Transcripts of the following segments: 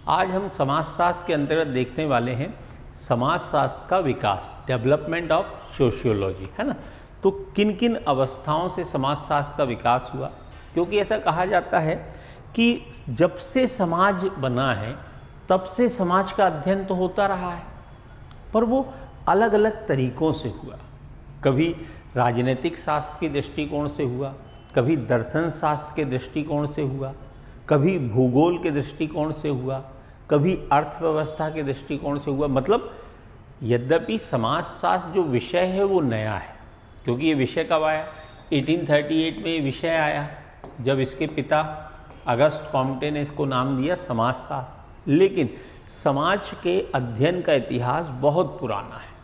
आज हम समाजशास्त्र के अंतर्गत देखने वाले हैं समाजशास्त्र का विकास, डेवलपमेंट ऑफ सोशियोलॉजी, है ना। तो किन किन अवस्थाओं से समाजशास्त्र का विकास हुआ, क्योंकि ऐसा कहा जाता है कि जब से समाज बना है तब से समाज का अध्ययन तो होता रहा है, पर वो अलग अलग तरीक़ों से हुआ। कभी राजनीतिक शास्त्र के दृष्टिकोण से हुआ, कभी दर्शन शास्त्र के दृष्टिकोण से हुआ, कभी भूगोल के दृष्टिकोण से हुआ, कभी अर्थव्यवस्था के दृष्टिकोण से हुआ। मतलब यद्यपि समाजशास्त्र जो विषय है वो नया है, क्योंकि ये विषय कब आया, 1838 में ये विषय आया, जब इसके पिता अगस्त कॉम्टे ने इसको नाम दिया समाजशास्त्र। लेकिन समाज के अध्ययन का इतिहास बहुत पुराना है।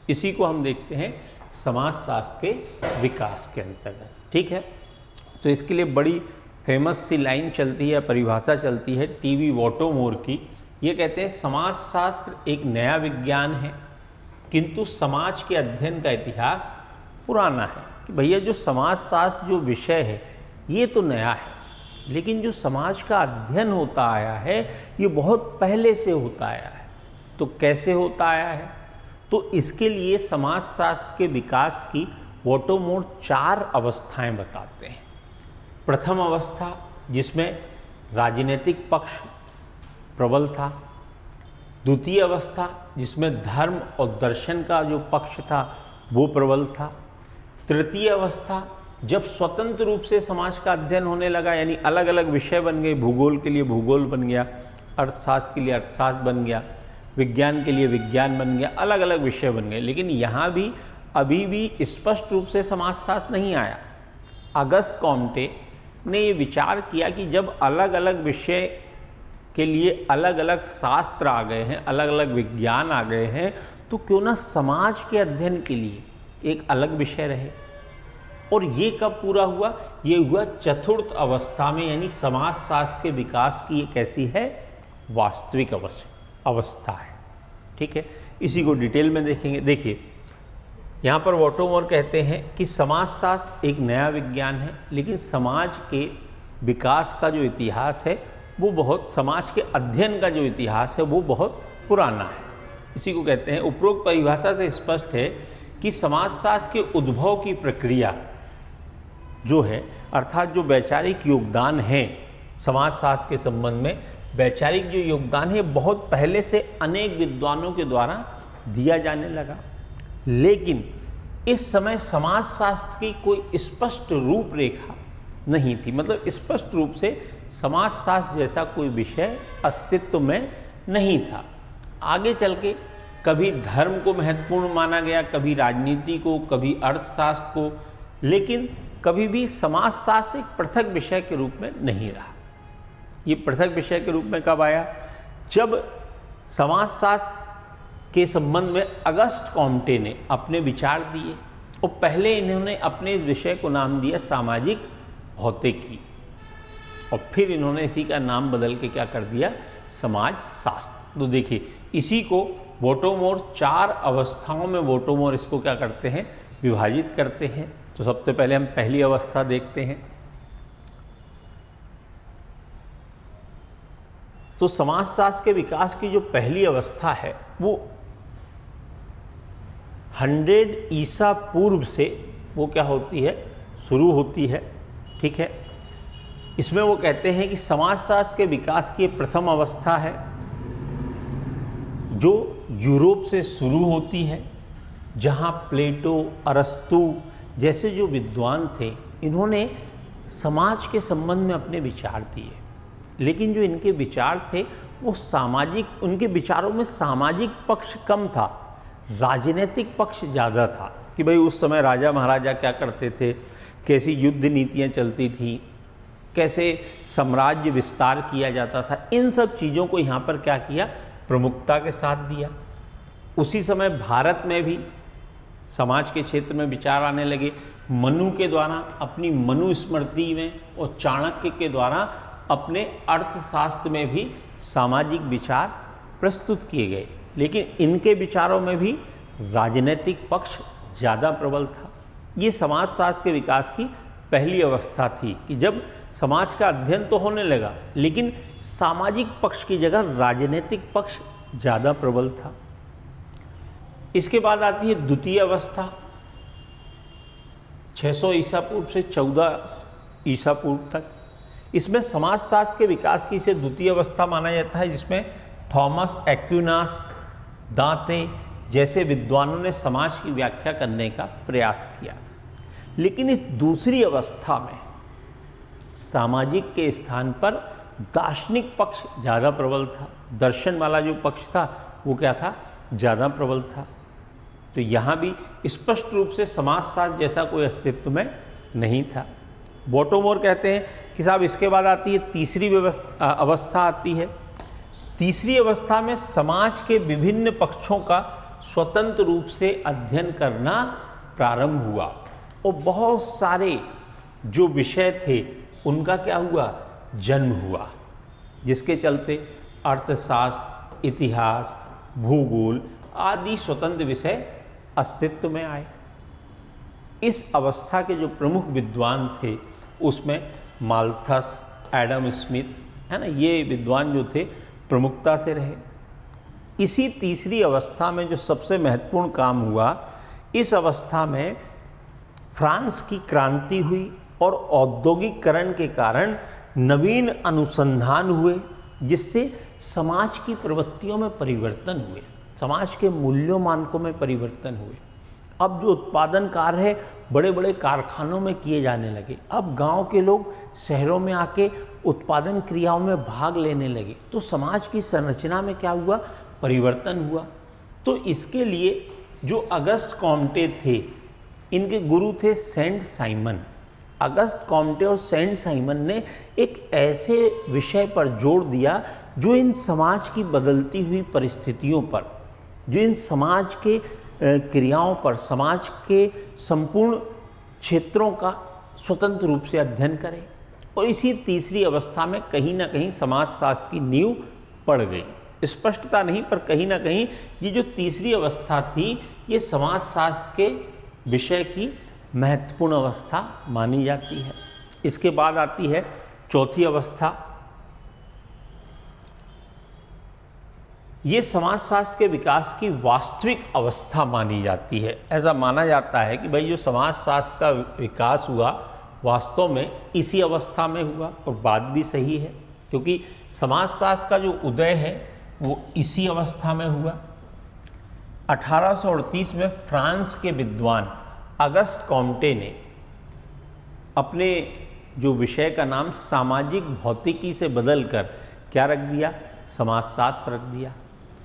इसी को हम देखते हैं समाजशास्त्र के विकास के अंतर्गत, ठीक है। तो इसके लिए बड़ी फेमस सी लाइन चलती है, परिभाषा चलती है टीवी वॉटोमोर की। ये कहते हैं समाजशास्त्र एक नया विज्ञान है, किंतु समाज के अध्ययन का इतिहास पुराना है। कि भैया जो समाजशास्त्र जो विषय है ये तो नया है, लेकिन जो समाज का अध्ययन होता आया है ये बहुत पहले से होता आया है। तो कैसे होता आया है, तो इसके लिए समाजशास्त्र के विकास की वॉटोमोर 4 अवस्थाएं बताते हैं। प्रथम अवस्था जिसमें राजनीतिक पक्ष प्रबल था, द्वितीय अवस्था जिसमें धर्म और दर्शन का जो पक्ष था वो प्रबल था, तृतीय अवस्था जब स्वतंत्र रूप से समाज का अध्ययन होने लगा, यानी अलग अलग विषय बन गए, भूगोल के लिए भूगोल बन गया, अर्थशास्त्र के लिए अर्थशास्त्र बन गया, विज्ञान के लिए विज्ञान बन गया, अलग अलग विषय बन गए। लेकिन यहाँ भी अभी भी स्पष्ट रूप से समाजशास्त्र नहीं आया। अगस्त कॉम्टे ने ये विचार किया कि जब अलग अलग विषय के लिए अलग अलग शास्त्र आ गए हैं, अलग अलग विज्ञान आ गए हैं, तो क्यों ना समाज के अध्ययन के लिए एक अलग विषय रहे। और ये कब पूरा हुआ, ये हुआ चतुर्थ अवस्था में, यानी समाजशास्त्र के विकास की एक ऐसी है वास्तविक अवस्था है, ठीक है। इसी को डिटेल में देखेंगे। देखिए यहाँ पर वॉटोमोर कहते हैं कि समाजशास्त्र एक नया विज्ञान है, लेकिन समाज के विकास का जो इतिहास है वो बहुत, समाज के अध्ययन का जो इतिहास है वो बहुत पुराना है। इसी को कहते हैं, उपरोक्त परिभाषा से स्पष्ट है कि समाजशास्त्र के उद्भव की प्रक्रिया जो है, अर्थात जो वैचारिक योगदान है समाजशास्त्र के संबंध में, वैचारिक जो योगदान है बहुत पहले से अनेक विद्वानों के द्वारा दिया जाने लगा। लेकिन इस समय समाजशास्त्र की कोई स्पष्ट रूपरेखा नहीं थी। मतलब स्पष्ट रूप से समाजशास्त्र जैसा कोई विषय अस्तित्व में नहीं था। आगे चल के कभी धर्म को महत्वपूर्ण माना गया, कभी राजनीति को, कभी अर्थशास्त्र को, लेकिन कभी भी समाजशास्त्र एक पृथक विषय के रूप में नहीं रहा। ये पृथक विषय के रूप में कब आया, जब समाजशास्त्र के संबंध में अगस्त कॉम्टे ने अपने विचार दिए, और पहले इन्होंने अपने इस विषय को नाम दिया सामाजिक भौतिकी, और फिर इन्होंने इसी का नाम बदल के क्या कर दिया, समाजशास्त्र। तो देखिए इसी को वॉटोमोर 4 अवस्थाओं में वॉटोमोर इसको क्या करते हैं, विभाजित करते हैं। तो सबसे पहले हम पहली अवस्था देखते हैं। तो समाजशास्त्र के विकास की जो पहली अवस्था है वो 100 ईसा पूर्व से वो क्या होती है, शुरू होती है, ठीक है। इसमें वो कहते हैं कि समाजशास्त्र के विकास की प्रथम अवस्था है जो यूरोप से शुरू होती है, जहाँ प्लेटो, अरस्तु जैसे जो विद्वान थे इन्होंने समाज के संबंध में अपने विचार दिए। लेकिन जो इनके विचार थे वो सामाजिक, उनके विचारों में सामाजिक पक्ष कम था, राजनीतिक पक्ष ज़्यादा था। कि भाई उस समय राजा महाराजा क्या करते थे, कैसी युद्ध नीतियाँ चलती थी, कैसे साम्राज्य विस्तार किया जाता था, इन सब चीज़ों को यहाँ पर क्या किया, प्रमुखता के साथ दिया। उसी समय भारत में भी समाज के क्षेत्र में विचार आने लगे। मनु के द्वारा अपनी मनुस्मृति में और चाणक्य के द्वारा अपने अर्थशास्त्र में भी सामाजिक विचार प्रस्तुत किए गए। लेकिन इनके विचारों में भी राजनीतिक पक्ष ज़्यादा प्रबल था। ये समाजशास्त्र के विकास की पहली अवस्था थी कि जब समाज का अध्ययन तो होने लगा, लेकिन सामाजिक पक्ष की जगह राजनीतिक पक्ष ज़्यादा प्रबल था। इसके बाद आती है द्वितीय अवस्था, 600 ईसा पूर्व से 14 ईसा पूर्व तक। इसमें समाजशास्त्र के विकास की इसे द्वितीय अवस्था माना जाता है, जिसमें थॉमस एक्विनास, दांते जैसे विद्वानों ने समाज की व्याख्या करने का प्रयास किया। लेकिन इस दूसरी अवस्था में सामाजिक के स्थान पर दार्शनिक पक्ष ज़्यादा प्रबल था। दर्शन वाला जो पक्ष था वो क्या था, ज़्यादा प्रबल था। तो यहाँ भी स्पष्ट रूप से समाजशास्त्र जैसा कोई अस्तित्व में नहीं था। बोटोमोर कहते हैं कि साहब इसके बाद आती है तीसरी अवस्था आती है। तीसरी अवस्था में समाज के विभिन्न पक्षों का स्वतंत्र रूप से अध्ययन करना प्रारंभ हुआ और बहुत सारे जो विषय थे उनका क्या हुआ, जन्म हुआ, जिसके चलते अर्थशास्त्र, इतिहास, भूगोल आदि स्वतंत्र विषय अस्तित्व में आए। इस अवस्था के जो प्रमुख विद्वान थे उसमें माल्थस, एडम स्मिथ, है ना, ये विद्वान जो थे प्रमुखता से रहे। इसी तीसरी अवस्था में जो सबसे महत्वपूर्ण काम हुआ, इस अवस्था में फ्रांस की क्रांति हुई और औद्योगिकरण के कारण नवीन अनुसंधान हुए, जिससे समाज की प्रवृत्तियों में परिवर्तन हुए, समाज के मूल्यों मानकों में परिवर्तन हुए। अब जो उत्पादन कार्य है बड़े बड़े कारखानों में किए जाने लगे। अब गांव के लोग शहरों में आके उत्पादन क्रियाओं में भाग लेने लगे। तो समाज की संरचना में क्या हुआ, परिवर्तन हुआ। तो इसके लिए जो अगस्त कॉम्टे थे, इनके गुरु थे सेंट साइमन। अगस्त कॉम्टे और सेंट साइमन ने एक ऐसे विषय पर जोर दिया जो इन समाज की बदलती हुई परिस्थितियों पर, जो इन समाज के क्रियाओं पर, समाज के संपूर्ण क्षेत्रों का स्वतंत्र रूप से अध्ययन करें। और इसी तीसरी अवस्था में कहीं ना कहीं समाजशास्त्र की नींव पड़ गई। स्पष्टता नहीं, पर कहीं ना कहीं ये जो तीसरी अवस्था थी ये समाजशास्त्र के विषय की महत्वपूर्ण अवस्था मानी जाती है। इसके बाद आती है चौथी अवस्था। ये समाजशास्त्र के विकास की वास्तविक अवस्था मानी जाती है। ऐसा माना जाता है कि भाई जो समाजशास्त्र का विकास हुआ वास्तव में इसी अवस्था में हुआ, और बात भी सही है, क्योंकि समाजशास्त्र का जो उदय है वो इसी अवस्था में हुआ। 1838 में फ्रांस के विद्वान अगस्त कॉम्टे ने अपने जो विषय का नाम सामाजिक भौतिकी से बदलकर क्या रख दिया, समाजशास्त्र रख दिया।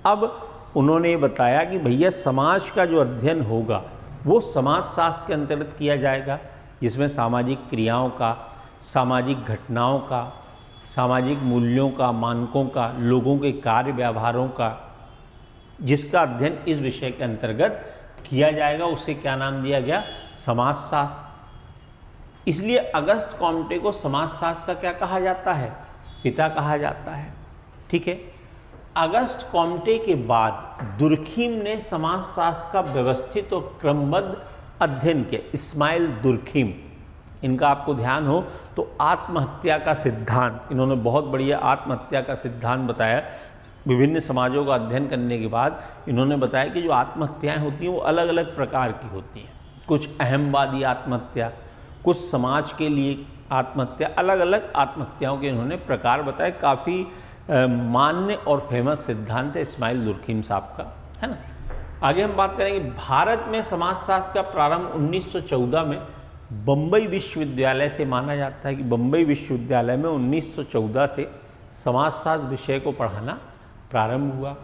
अब उन्होंने बताया कि भैया समाज का जो अध्ययन होगा वो समाजशास्त्र के अंतर्गत किया जाएगा, जिसमें सामाजिक क्रियाओं का, सामाजिक घटनाओं का, सामाजिक मूल्यों का, मानकों का, लोगों के कार्य व्यवहारों का, जिसका अध्ययन इस विषय के अंतर्गत किया जाएगा, उसे क्या नाम दिया गया, समाजशास्त्र। इसलिए अगस्त कॉम्टे को समाजशास्त्र का क्या कहा जाता है, पिता कहा जाता है। ठीक है। अगस्त कॉम्टे के बाद दुर्खीम ने समाजशास्त्र का व्यवस्थित और क्रमबद्ध अध्ययन किया। इस्माइल दुर्खीम, इनका आपको ध्यान हो तो आत्महत्या का सिद्धांत, इन्होंने बहुत बढ़िया आत्महत्या का सिद्धांत बताया। विभिन्न समाजों का अध्ययन करने के बाद इन्होंने बताया कि जो आत्महत्याएं होती हैं वो अलग अलग प्रकार की होती हैं। कुछ अहमवादी आत्महत्या, कुछ समाज के लिए आत्महत्या, अलग अलग आत्महत्याओं के इन्होंने प्रकार बताए। काफ़ी मान्य और फेमस सिद्धांत है इस्माइल दुर्खीम साहब का, है ना। आगे हम बात करेंगे भारत में समाजशास्त्र का प्रारंभ 1914 में बम्बई विश्वविद्यालय से माना जाता है कि बम्बई विश्वविद्यालय में 1914 से समाजशास्त्र विषय को पढ़ाना प्रारंभ हुआ।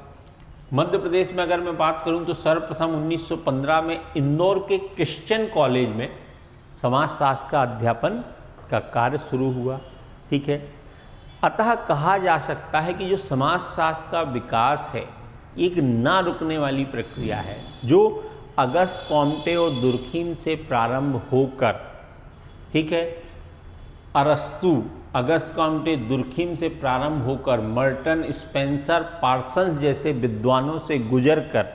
मध्य प्रदेश में अगर मैं बात करूं तो सर्वप्रथम 1915 में इंदौर के क्रिश्चियन कॉलेज में समाजशास्त्र का अध्यापन का कार्य शुरू हुआ। ठीक है। अतः कहा जा सकता है कि जो समाजशास्त्र का विकास है एक ना रुकने वाली प्रक्रिया है, जो अगस्त कॉम्टे और दुर्खीम से प्रारंभ होकर, ठीक है, अरस्तु, अगस्त कॉम्टे, दुर्खीम से प्रारंभ होकर मर्टन, स्पेंसर, पार्सन्स जैसे विद्वानों से गुजरकर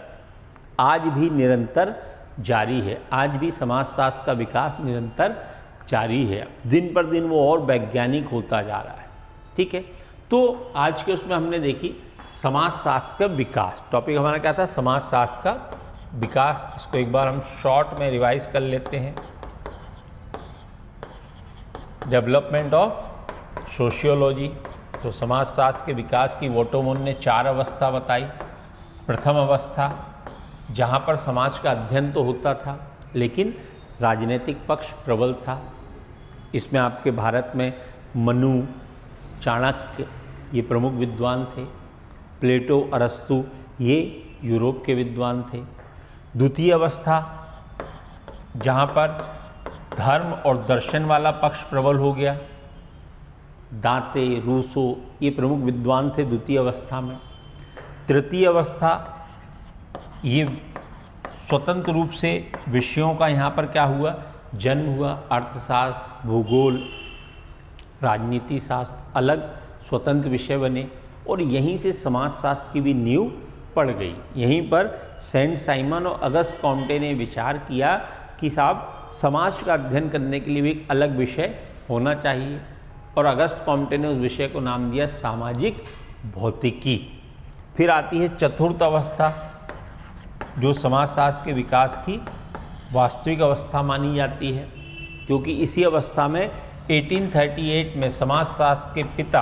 आज भी निरंतर जारी है। आज भी समाजशास्त्र का विकास निरंतर जारी है, दिन पर दिन वो और वैज्ञानिक होता जा रहा है। ठीक है, तो आज के उसमें हमने देखी समाजशास्त्र का विकास। टॉपिक हमारा क्या था? समाजशास्त्र का विकास। इसको एक बार हम शॉर्ट में रिवाइज कर लेते हैं। Development of sociology. तो समाजशास्त्र के विकास की वोटोमोन ने 4 अवस्था बताई। प्रथम अवस्था, जहाँ पर समाज का अध्ययन तो होता था लेकिन राजनीतिक पक्ष प्रबल था। इसमें आपके भारत में मनु, चाणक्य ये प्रमुख विद्वान थे। प्लेटो, अरस्तु ये यूरोप के विद्वान थे। द्वितीय अवस्था, जहाँ पर धर्म और दर्शन वाला पक्ष प्रबल हो गया। दांते, रूसो ये प्रमुख विद्वान थे द्वितीय अवस्था में। तृतीय अवस्था, ये स्वतंत्र रूप से विषयों का यहाँ पर क्या हुआ? जन्म हुआ। अर्थशास्त्र, भूगोल, राजनीति शास्त्र अलग स्वतंत्र विषय बने और यहीं से समाजशास्त्र की भी नींव पड़ गई। यहीं पर सेंट साइमन और अगस्त कॉम्टे ने विचार किया कि साहब समाज का अध्ययन करने के लिए भी एक अलग विषय होना चाहिए, और अगस्त कॉम्टे ने उस विषय को नाम दिया सामाजिक भौतिकी। फिर आती है चतुर्थ अवस्था, जो समाजशास्त्र के विकास की वास्तविक अवस्था मानी जाती है, क्योंकि इसी अवस्था में 1838 में समाजशास्त्र के पिता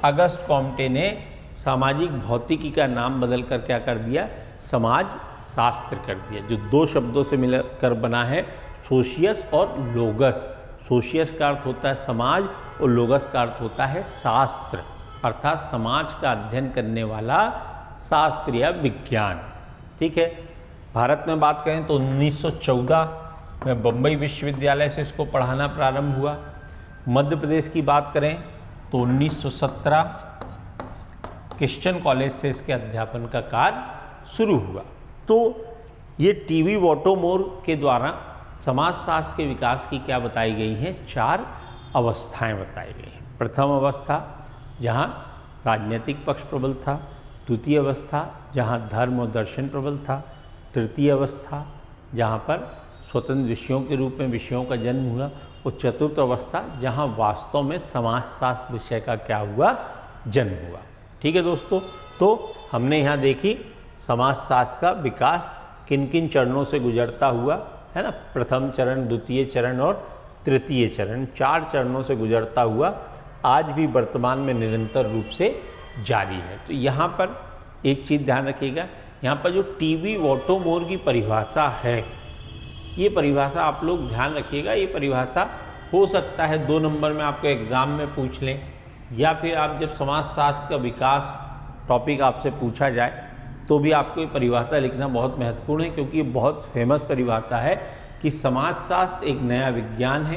अगस्त कॉम्टे ने सामाजिक भौतिकी का नाम बदलकर क्या कर दिया? समाज शास्त्र कर दिया, जो 2 शब्दों से मिलकर बना है, सोशियस और लोगस। सोशियस का अर्थ होता है समाज और लोगस का अर्थ होता है शास्त्र, अर्थात समाज का अध्ययन करने वाला शास्त्र या विज्ञान। ठीक है, भारत में बात करें तो 1914 में बम्बई विश्वविद्यालय से इसको पढ़ाना प्रारंभ हुआ। मध्य प्रदेश की बात करें तो 1917 क्रिश्चियन कॉलेज से इसके अध्यापन का कार्य शुरू हुआ। तो ये टीवी वॉटोमोर के द्वारा समाजशास्त्र के विकास की क्या बताई गई हैं? 4 अवस्थाएं बताई गई हैं। प्रथम अवस्था, जहाँ राजनीतिक पक्ष प्रबल था। द्वितीय अवस्था, जहाँ धर्म और दर्शन प्रबल था। तृतीय अवस्था, जहाँ पर स्वतंत्र विषयों के रूप में विषयों का जन्म हुआ। और चतुर्थ अवस्था, जहाँ वास्तव में समाजशास्त्र विषय का क्या हुआ? जन्म हुआ। ठीक है दोस्तों, तो हमने यहाँ देखी समाजशास्त्र का विकास किन किन चरणों से गुजरता हुआ है ना। प्रथम चरण, द्वितीय चरण और तृतीय चरण, 4 चरणों से गुजरता हुआ आज भी वर्तमान में निरंतर रूप से जारी है। तो यहाँ पर एक चीज़ ध्यान रखिएगा, यहाँ पर जो टीवी वॉटोमोर की परिभाषा है, ये परिभाषा आप लोग ध्यान रखिएगा। ये परिभाषा हो सकता है 2 नंबर में आपको एग्ज़ाम में पूछ लें, या फिर आप जब समाजशास्त्र का विकास टॉपिक आपसे पूछा जाए तो भी आपको ये परिभाषा लिखना बहुत महत्वपूर्ण है, क्योंकि ये बहुत फेमस परिभाषा है कि समाजशास्त्र एक नया विज्ञान है,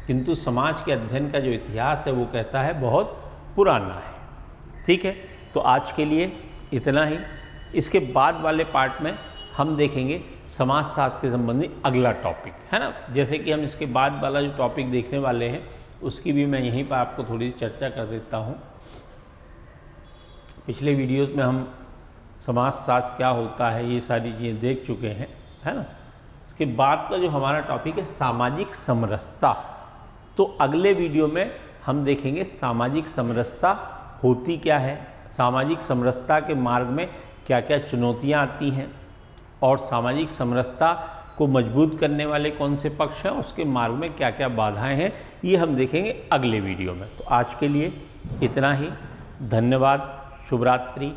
किंतु समाज के अध्ययन का जो इतिहास है वो कहता है बहुत पुराना है। ठीक है, तो आज के लिए इतना ही। इसके बाद वाले पार्ट में हम देखेंगे समाजशास्त्र के संबंधी अगला टॉपिक, है ना। जैसे कि हम इसके बाद वाला जो टॉपिक देखने वाले हैं उसकी भी मैं यहीं पर आपको थोड़ी सी चर्चा कर देता हूँ। पिछले वीडियोस में हम समाजशास्त्र क्या होता है ये सारी चीज़ें देख चुके हैं, है ना। इसके बाद का जो हमारा टॉपिक है सामाजिक समरसता, तो अगले वीडियो में हम देखेंगे सामाजिक समरसता होती क्या है, सामाजिक समरसता के मार्ग में क्या क्या चुनौतियाँ आती हैं, और सामाजिक समरसता को मजबूत करने वाले कौन से पक्ष हैं, उसके मार्ग में क्या क्या बाधाएं हैं, ये हम देखेंगे अगले वीडियो में। तो आज के लिए इतना ही। धन्यवाद। शुभ रात्रि।